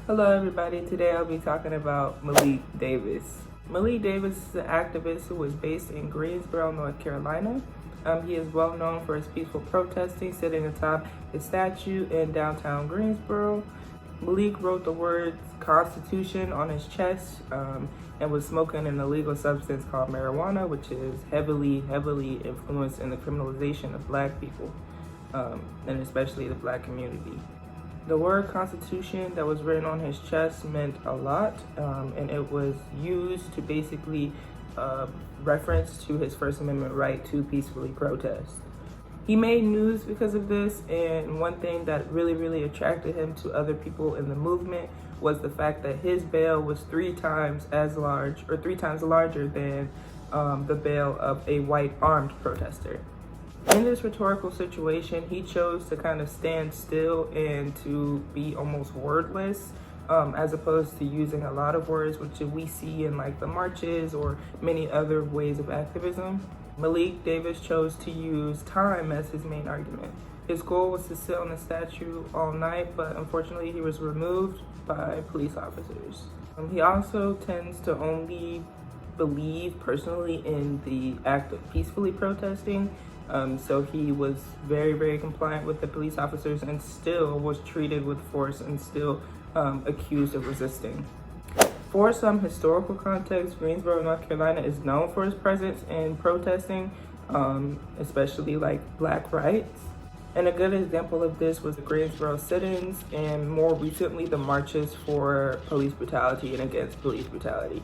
Hello everybody, today I'll be talking about Malik Davis. Malik Davis is an activist who was based in Greensboro, North Carolina. He is well known for his peaceful protesting, sitting atop his statue in downtown Greensboro. Malik wrote the words Constitution on his chest and was smoking an illegal substance called marijuana, which is heavily influenced in the criminalization of Black people, and especially the Black community. The word Constitution that was written on his chest meant a lot, and it was used to basically reference to his First Amendment right to peacefully protest. He made news because of this, and one thing that really attracted him to other people in the movement was the fact that his bail was three times larger than the bail of a white armed protester. In this rhetorical situation, he chose to kind of stand still and to be almost wordless, as opposed to using a lot of words, which we see in like the marches or many other ways of activism. Malik Davis chose to use time as his main argument. His goal was to sit on the statue all night, but unfortunately he was removed by police officers. He also tends to only believe personally in the act of peacefully protesting. So he was very compliant with the police officers and still was treated with force and still accused of resisting. For some historical context, Greensboro, North Carolina is known for its presence in protesting, especially like Black rights. And a good example of this was the Greensboro sit-ins and more recently the marches for police brutality and against police brutality.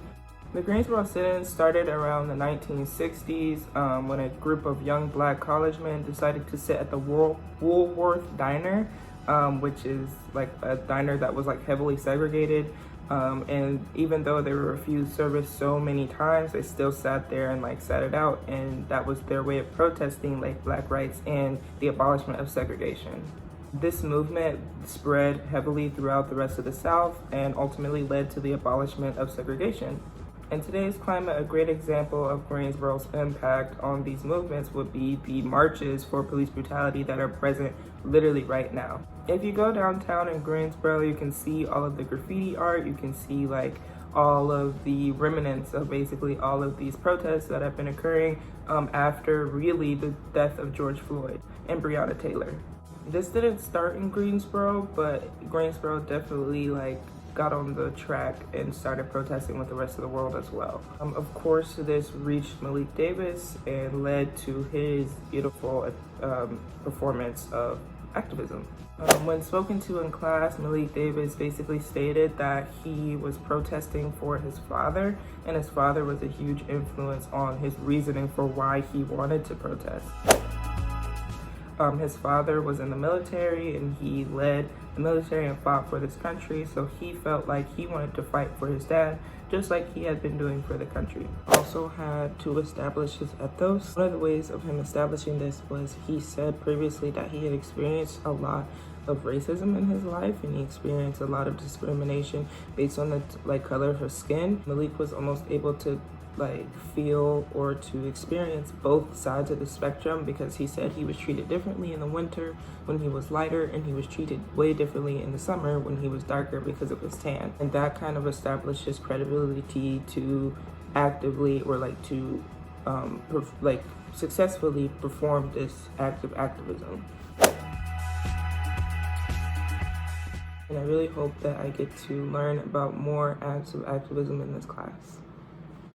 The Greensboro sit-ins started around the 1960s when a group of young Black college men decided to sit at the Woolworth Diner, which is like a diner that was like heavily segregated. And even though they were refused service so many times, they still sat there and like sat it out, and that was their way of protesting like Black rights and the abolishment of segregation. This movement spread heavily throughout the rest of the South and ultimately led to the abolishment of segregation. In today's climate, a great example of Greensboro's impact on these movements would be the marches for police brutality that are present literally right now. If you go downtown in Greensboro, you can see all of the graffiti art, you can see like all of the remnants of basically all of these protests that have been occurring after really the death of George Floyd and Breonna Taylor. This didn't start in Greensboro, but Greensboro definitely got on the track and started protesting with the rest of the world as well. Of course, this reached Malik Davis and led to his beautiful performance of activism. When spoken to in class, Malik Davis basically stated that he was protesting for his father, and his father was a huge influence on his reasoning for why he wanted to protest. His father was in the military and he led the military and fought for this country, so he felt like he wanted to fight for his dad just like he had been doing for the country. Also had to establish his ethos. One of the ways of him establishing this was he said previously that he had experienced a lot of racism in his life and he experienced a lot of discrimination based on the color of his skin. Malik was almost able to feel or to experience both sides of the spectrum because he said he was treated differently in the winter when he was lighter, and he was treated way differently in the summer when he was darker because of his tan. And that kind of established his credibility to actively successfully perform this act of activism. And I really hope that I get to learn about more acts of activism in this class.